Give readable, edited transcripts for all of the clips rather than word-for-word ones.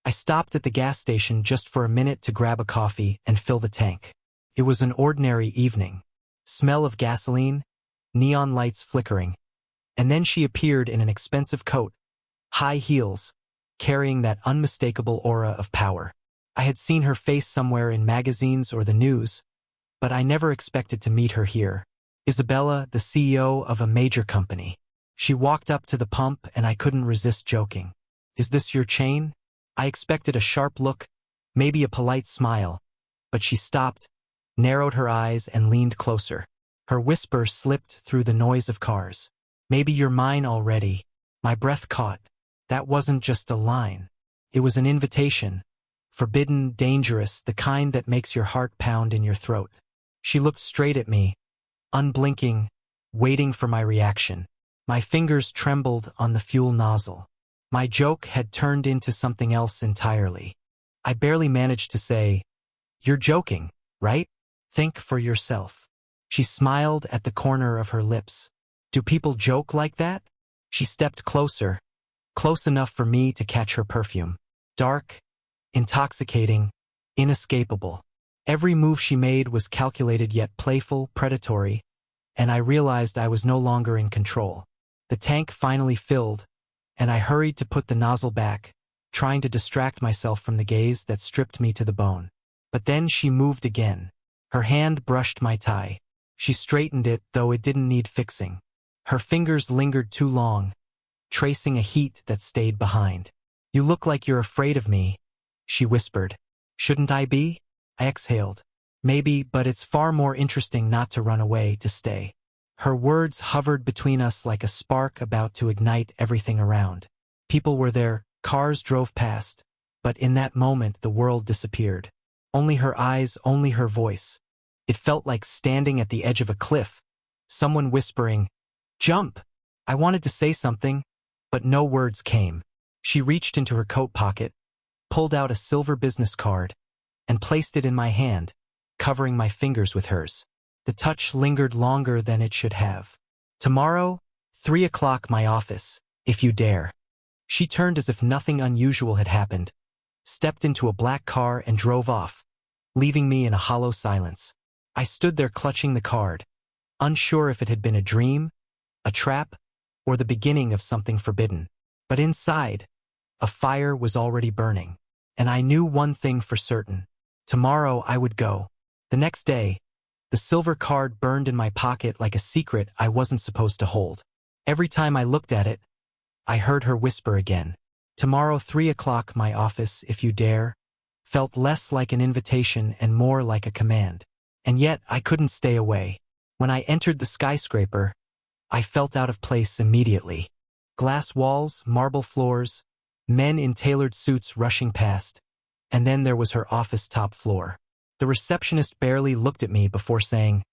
I stopped at the gas station just for a minute to grab a coffee and fill the tank. It was an ordinary evening. Smell of gasoline, neon lights flickering. And then she appeared in an expensive coat, high heels, carrying that unmistakable aura of power. I had seen her face somewhere in magazines or the news, but I never expected to meet her here. Isabella, the CEO of a major company. She walked up to the pump and I couldn't resist joking. "Is this your chain?" I expected a sharp look, maybe a polite smile, but she stopped, narrowed her eyes and leaned closer. Her whisper slipped through the noise of cars. "Maybe you're mine already." My breath caught. That wasn't just a line. It was an invitation. Forbidden, dangerous, the kind that makes your heart pound in your throat. She looked straight at me, unblinking, waiting for my reaction. My fingers trembled on the fuel nozzle. My joke had turned into something else entirely. I barely managed to say, "You're joking, right? Think for yourself." She smiled at the corner of her lips. "Do people joke like that?" She stepped closer, close enough for me to catch her perfume. Dark, intoxicating, inescapable. Every move she made was calculated yet playful, predatory, and I realized I was no longer in control. The tank finally filled, and I hurried to put the nozzle back, trying to distract myself from the gaze that stripped me to the bone. But then she moved again. Her hand brushed my tie. She straightened it, though it didn't need fixing. Her fingers lingered too long, tracing a heat that stayed behind. "You look like you're afraid of me," she whispered. "Shouldn't I be?" I exhaled. "Maybe, but it's far more interesting not to run away, to stay." Her words hovered between us like a spark about to ignite everything around. People were there, cars drove past, but in that moment the world disappeared. Only her eyes, only her voice. It felt like standing at the edge of a cliff, someone whispering, "Jump!" I wanted to say something, but no words came. She reached into her coat pocket, pulled out a silver business card, and placed it in my hand, covering my fingers with hers. The touch lingered longer than it should have. "Tomorrow, 3 o'clock, my office, if you dare." She turned as if nothing unusual had happened, stepped into a black car and drove off, leaving me in a hollow silence. I stood there clutching the card, unsure if it had been a dream, a trap, or the beginning of something forbidden. But inside, a fire was already burning, and I knew one thing for certain. Tomorrow I would go. The next day, the silver card burned in my pocket like a secret I wasn't supposed to hold. Every time I looked at it, I heard her whisper again. "Tomorrow, 3 o'clock, my office, if you dare," felt less like an invitation and more like a command. And yet I couldn't stay away. When I entered the skyscraper, I felt out of place immediately. Glass walls, marble floors, men in tailored suits rushing past, and then there was her office top floor. The receptionist barely looked at me before saying,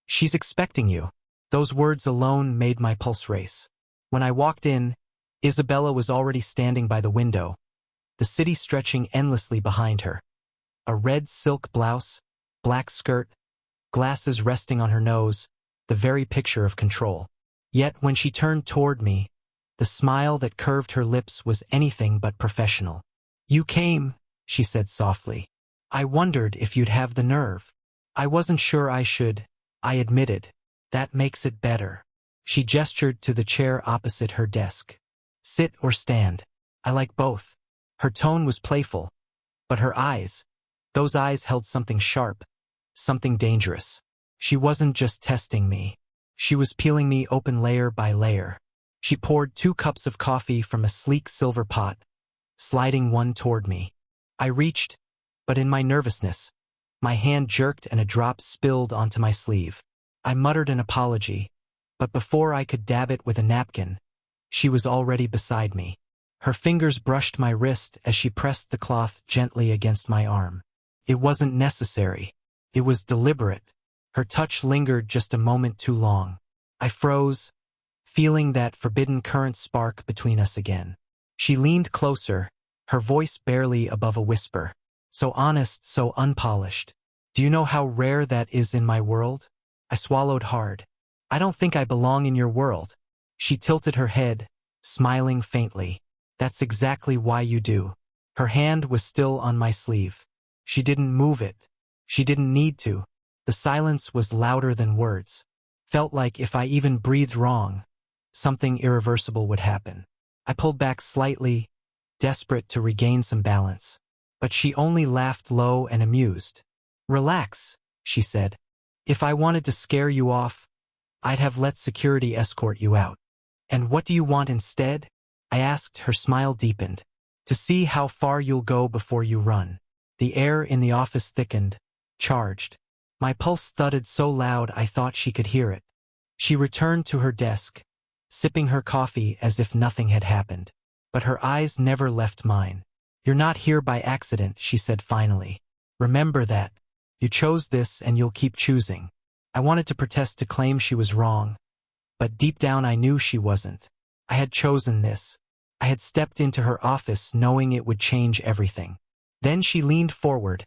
"She's expecting you." Those words alone made my pulse race. When I walked in, Isabella was already standing by the window, the city stretching endlessly behind her. A red silk blouse, black skirt, glasses resting on her nose, the very picture of control. Yet when she turned toward me, the smile that curved her lips was anything but professional. "You came," she said softly. "I wondered if you'd have the nerve." "I wasn't sure I should," I admitted. "That makes it better." She gestured to the chair opposite her desk. "Sit or stand. I like both." Her tone was playful, but her eyes, those eyes held something sharp, something dangerous. She wasn't just testing me. She was peeling me open layer by layer. She poured 2 cups of coffee from a sleek silver pot, sliding one toward me. I reached, but in my nervousness, my hand jerked and a drop spilled onto my sleeve. I muttered an apology, but before I could dab it with a napkin, she was already beside me. Her fingers brushed my wrist as she pressed the cloth gently against my arm. It wasn't necessary. It was deliberate. Her touch lingered just a moment too long. I froze, feeling that forbidden current spark between us again. She leaned closer, her voice barely above a whisper. So honest, so unpolished. "Do you know how rare that is in my world?" I swallowed hard. "I don't think I belong in your world." She tilted her head, smiling faintly. "That's exactly why you do." Her hand was still on my sleeve. She didn't move it. She didn't need to. The silence was louder than words. Felt like if I even breathed wrong, something irreversible would happen. I pulled back slightly, desperate to regain some balance. But she only laughed low and amused. "Relax," she said. "If I wanted to scare you off, I'd have let security escort you out." "And what do you want instead?" I asked. Her smile deepened. "To see how far you'll go before you run." The air in the office thickened, charged. My pulse thudded so loud I thought she could hear it. She returned to her desk, sipping her coffee as if nothing had happened. But her eyes never left mine. "You're not here by accident," she said finally. "Remember that. You chose this and you'll keep choosing." I wanted to protest, to claim she was wrong. But deep down I knew she wasn't. I had chosen this. I had stepped into her office knowing it would change everything. Then she leaned forward,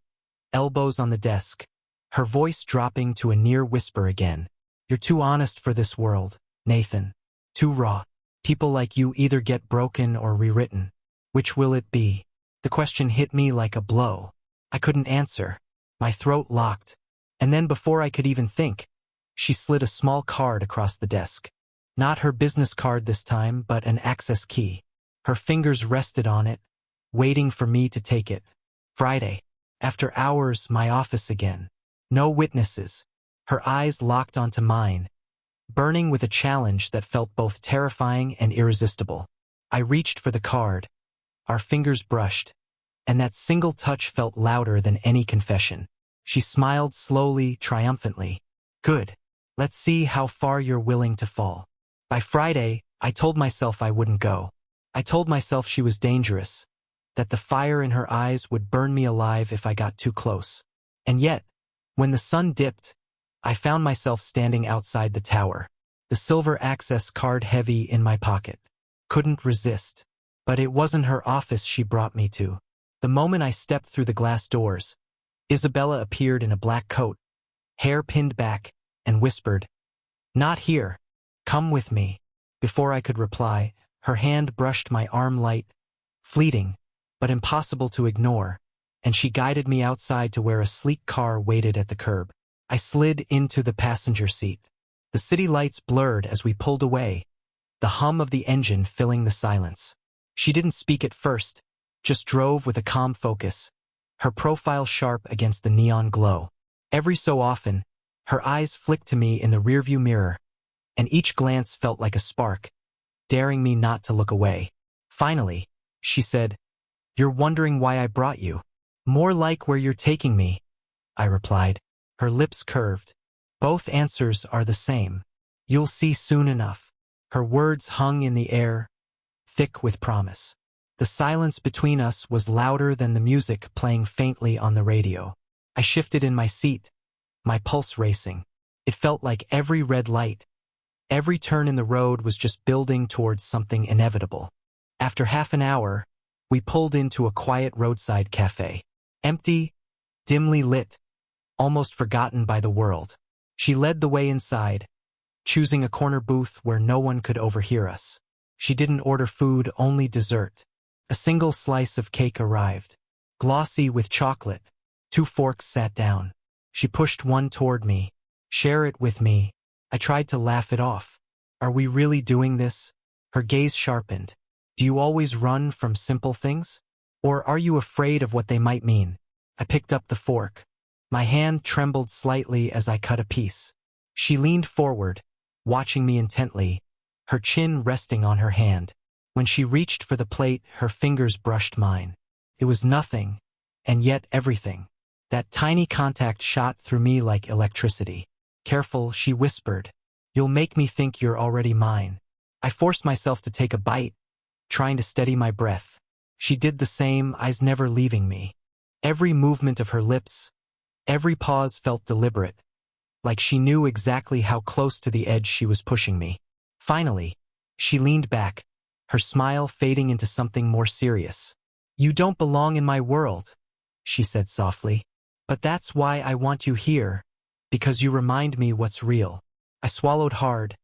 elbows on the desk, her voice dropping to a near whisper again. "You're too honest for this world, Nathan. Too raw. People like you either get broken or rewritten. Which will it be?" The question hit me like a blow. I couldn't answer. My throat locked. And then before I could even think, she slid a small card across the desk. Not her business card this time, but an access key. Her fingers rested on it, waiting for me to take it. Friday. After hours, my office again. No witnesses. Her eyes locked onto mine, burning with a challenge that felt both terrifying and irresistible. I reached for the card. Our fingers brushed, and that single touch felt louder than any confession. She smiled slowly, triumphantly. "Good. Let's see how far you're willing to fall." By Friday, I told myself I wouldn't go. I told myself she was dangerous, that the fire in her eyes would burn me alive if I got too close. And yet, when the sun dipped, I found myself standing outside the tower, the silver access card heavy in my pocket. Couldn't resist. But it wasn't her office she brought me to. The moment I stepped through the glass doors, Isabella appeared in a black coat, hair pinned back, and whispered, "Not here. Come with me." Before I could reply, her hand brushed my arm, light, fleeting, but impossible to ignore, and she guided me outside to where a sleek car waited at the curb. I slid into the passenger seat. The city lights blurred as we pulled away, the hum of the engine filling the silence. She didn't speak at first, just drove with a calm focus, her profile sharp against the neon glow. Every so often, her eyes flicked to me in the rearview mirror, and each glance felt like a spark, daring me not to look away. Finally, she said, "You're wondering why I brought you." "More like where you're taking me," I replied. Her lips curved. "Both answers are the same. You'll see soon enough." Her words hung in the air, thick with promise. The silence between us was louder than the music playing faintly on the radio. I shifted in my seat, my pulse racing. It felt like every red light, every turn in the road was just building towards something inevitable. After half an hour, we pulled into a quiet roadside cafe. Empty, dimly lit, almost forgotten by the world. She led the way inside, choosing a corner booth where no one could overhear us. She didn't order food, only dessert. A single slice of cake arrived, glossy with chocolate. 2 forks sat down. She pushed one toward me. "Share it with me." I tried to laugh it off. "Are we really doing this?" Her gaze sharpened. "Do you always run from simple things? Or are you afraid of what they might mean?" I picked up the fork. My hand trembled slightly as I cut a piece. She leaned forward, watching me intently, her chin resting on her hand. When she reached for the plate, her fingers brushed mine. It was nothing, and yet everything. That tiny contact shot through me like electricity. "Careful," she whispered. "You'll make me think you're already mine." I forced myself to take a bite, trying to steady my breath. She did the same, eyes never leaving me. Every movement of her lips, every pause felt deliberate, like she knew exactly how close to the edge she was pushing me. Finally, she leaned back, her smile fading into something more serious. "You don't belong in my world," she said softly. "But that's why I want you here, because you remind me what's real." I swallowed hard,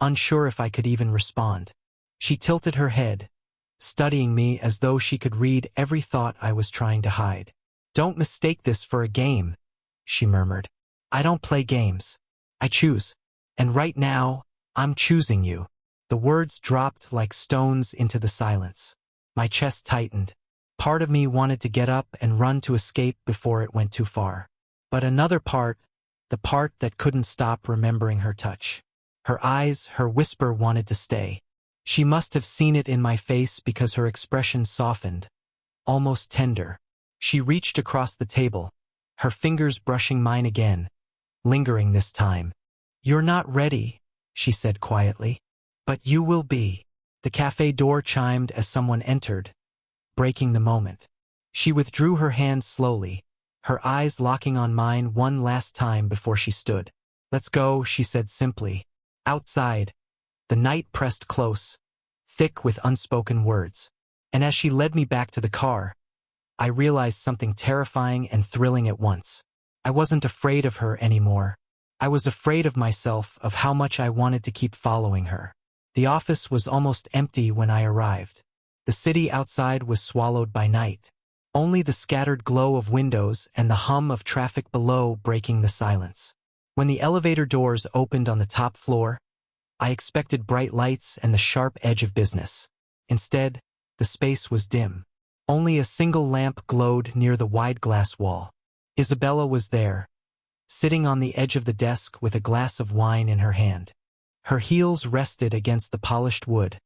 unsure if I could even respond. She tilted her head, studying me as though she could read every thought I was trying to hide. "Don't mistake this for a game," she murmured. "I don't play games. I choose. And right now, I'm choosing you." The words dropped like stones into the silence. My chest tightened. Part of me wanted to get up and run to escape before it went too far. But another part, the part that couldn't stop remembering her touch. Her eyes, her whisper wanted to stay. She must have seen it in my face because her expression softened, almost tender. She reached across the table, her fingers brushing mine again, lingering this time. "You're not ready," she said quietly. "But you will be." The cafe door chimed as someone entered, breaking the moment. She withdrew her hand slowly, her eyes locking on mine one last time before she stood. "Let's go," she said simply. Outside, the night pressed close, thick with unspoken words. And as she led me back to the car, I realized something terrifying and thrilling at once. I wasn't afraid of her anymore. I was afraid of myself, of how much I wanted to keep following her. The office was almost empty when I arrived. The city outside was swallowed by night. Only the scattered glow of windows and the hum of traffic below breaking the silence. When the elevator doors opened on the top floor, I expected bright lights and the sharp edge of business. Instead, the space was dim. Only a single lamp glowed near the wide glass wall. Isabella was there, sitting on the edge of the desk with a glass of wine in her hand. Her heels rested against the polished wood,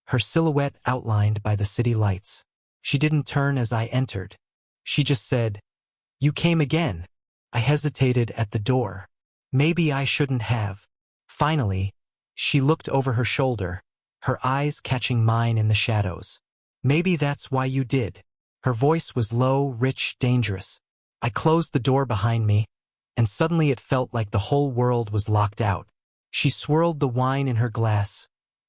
her silhouette outlined by the city lights. She didn't turn as I entered. She just said, "You came again." I hesitated at the door. Maybe I shouldn't have. Finally, she looked over her shoulder, her eyes catching mine in the shadows. "Maybe that's why you did." Her voice was low, rich, dangerous. I closed the door behind me, and suddenly it felt like the whole world was locked out. She swirled the wine in her glass,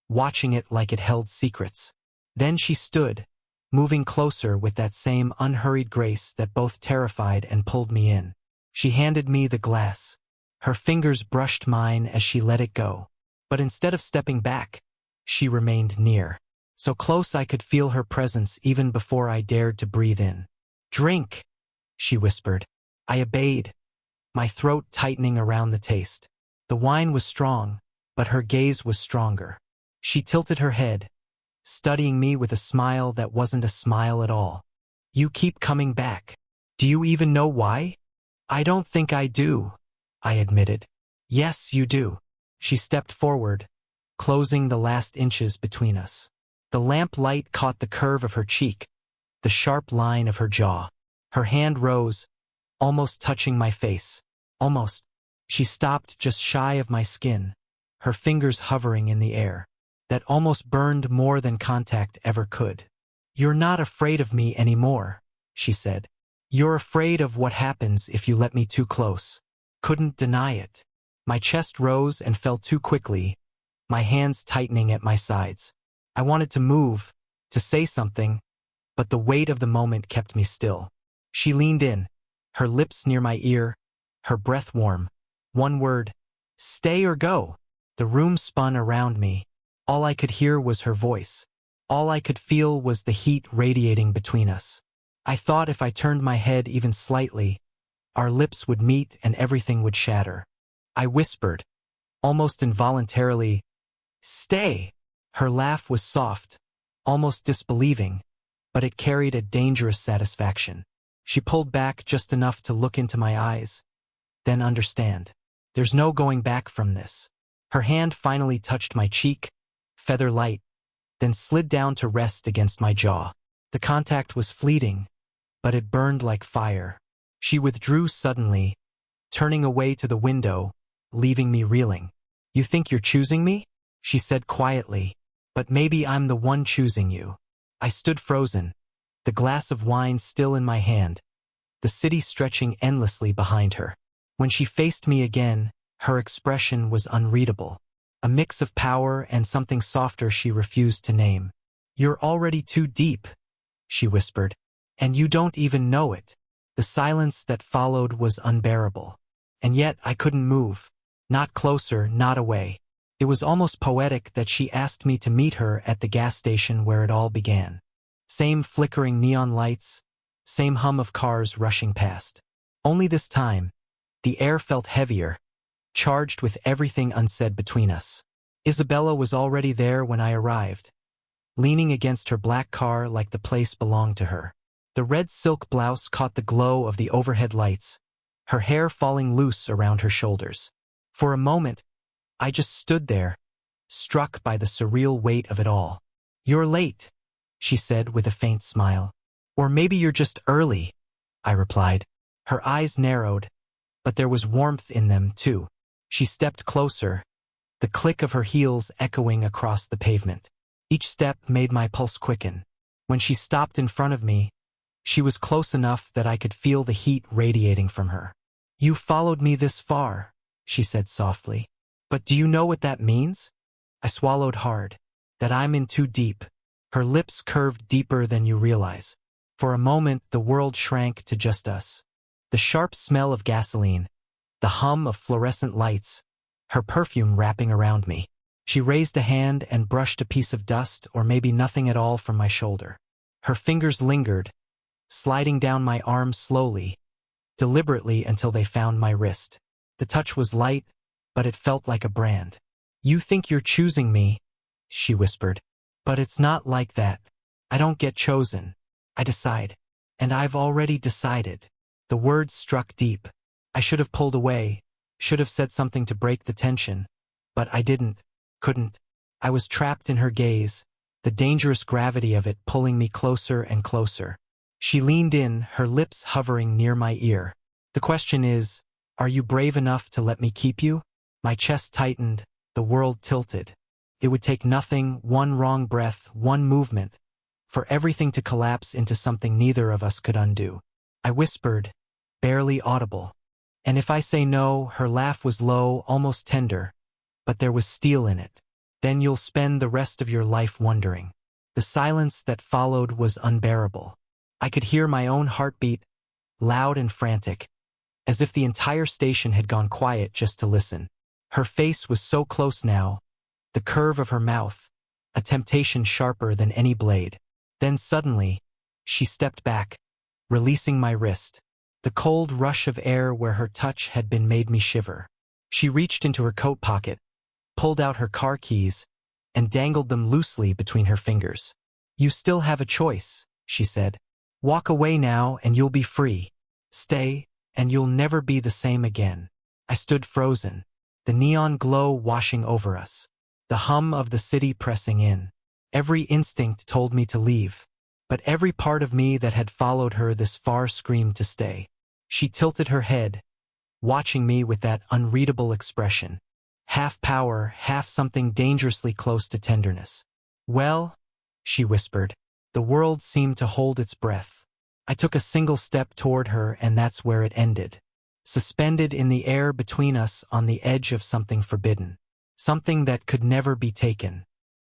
watching it like it held secrets. Then she stood, moving closer with that same unhurried grace that both terrified and pulled me in. She handed me the glass. Her fingers brushed mine as she let it go. But instead of stepping back, she remained near. So close I could feel her presence even before I dared to breathe in. "Drink," she whispered. I obeyed, my throat tightening around the taste. The wine was strong, but her gaze was stronger. She tilted her head, studying me with a smile that wasn't a smile at all. "You keep coming back. Do you even know why?" "I don't think I do," I admitted. "Yes, you do." She stepped forward, closing the last inches between us. The lamp light caught the curve of her cheek, the sharp line of her jaw. Her hand rose, almost touching my face. Almost. She stopped just shy of my skin, her fingers hovering in the air. That almost burned more than contact ever could. "You're not afraid of me anymore," she said. "You're afraid of what happens if you let me too close." Couldn't deny it. My chest rose and fell too quickly, my hands tightening at my sides. I wanted to move, to say something, but the weight of the moment kept me still. She leaned in, her lips near my ear, her breath warm. One word, "Stay or go." The room spun around me. All I could hear was her voice. All I could feel was the heat radiating between us. I thought if I turned my head even slightly, our lips would meet and everything would shatter. I whispered, almost involuntarily, "Stay." Her laugh was soft, almost disbelieving, but it carried a dangerous satisfaction. She pulled back just enough to look into my eyes, then understand. There's no going back from this. Her hand finally touched my cheek, feather light, then slid down to rest against my jaw. The contact was fleeting, but it burned like fire. She withdrew suddenly, turning away to the window, leaving me reeling. "You think you're choosing me?" she said quietly. "But maybe I'm the one choosing you." I stood frozen, the glass of wine still in my hand, the city stretching endlessly behind her. When she faced me again, her expression was unreadable. A mix of power and something softer she refused to name. "You're already too deep," she whispered, "and you don't even know it." The silence that followed was unbearable. And yet I couldn't move. Not closer, not away. It was almost poetic that she asked me to meet her at the gas station where it all began. Same flickering neon lights, same hum of cars rushing past. Only this time, the air felt heavier, charged with everything unsaid between us. Isabella was already there when I arrived, leaning against her black car like the place belonged to her. The red silk blouse caught the glow of the overhead lights, her hair falling loose around her shoulders. For a moment, I just stood there, struck by the surreal weight of it all. "You're late," she said with a faint smile. "Or maybe you're just early," I replied. Her eyes narrowed, but there was warmth in them, too. She stepped closer, the click of her heels echoing across the pavement. Each step made my pulse quicken. When she stopped in front of me, she was close enough that I could feel the heat radiating from her. "You followed me this far," she said softly. "But do you know what that means?" I swallowed hard. "That I'm in too deep." Her lips curved deeper than you realize. For a moment, the world shrank to just us. The sharp smell of gasoline, the hum of fluorescent lights, her perfume wrapping around me. She raised a hand and brushed a piece of dust, or maybe nothing at all, from my shoulder. Her fingers lingered, sliding down my arm slowly, deliberately until they found my wrist. The touch was light, but it felt like a brand. "You think you're choosing me," she whispered. "But it's not like that. I don't get chosen. I decide. And I've already decided." The words struck deep. I should have pulled away, should have said something to break the tension. But I didn't, couldn't. I was trapped in her gaze, the dangerous gravity of it pulling me closer and closer. She leaned in, her lips hovering near my ear. "The question is, are you brave enough to let me keep you?" My chest tightened, the world tilted. It would take nothing, one wrong breath, one movement, for everything to collapse into something neither of us could undo. I whispered, barely audible. "And if I say no," her laugh was low, almost tender, but there was steel in it. "Then you'll spend the rest of your life wondering." The silence that followed was unbearable. I could hear my own heartbeat, loud and frantic, as if the entire station had gone quiet just to listen. Her face was so close now, the curve of her mouth, a temptation sharper than any blade. Then suddenly, she stepped back, releasing my wrist. The cold rush of air where her touch had been made me shiver. She reached into her coat pocket, pulled out her car keys, and dangled them loosely between her fingers. "You still have a choice," she said. "Walk away now and you'll be free. Stay, and you'll never be the same again." I stood frozen, the neon glow washing over us, the hum of the city pressing in. Every instinct told me to leave, but every part of me that had followed her this far screamed to stay. She tilted her head, watching me with that unreadable expression, half power, half something dangerously close to tenderness. "Well," she whispered. The world seemed to hold its breath. I took a single step toward her, and that's where it ended. Suspended in the air between us, on the edge of something forbidden. Something that could never be taken.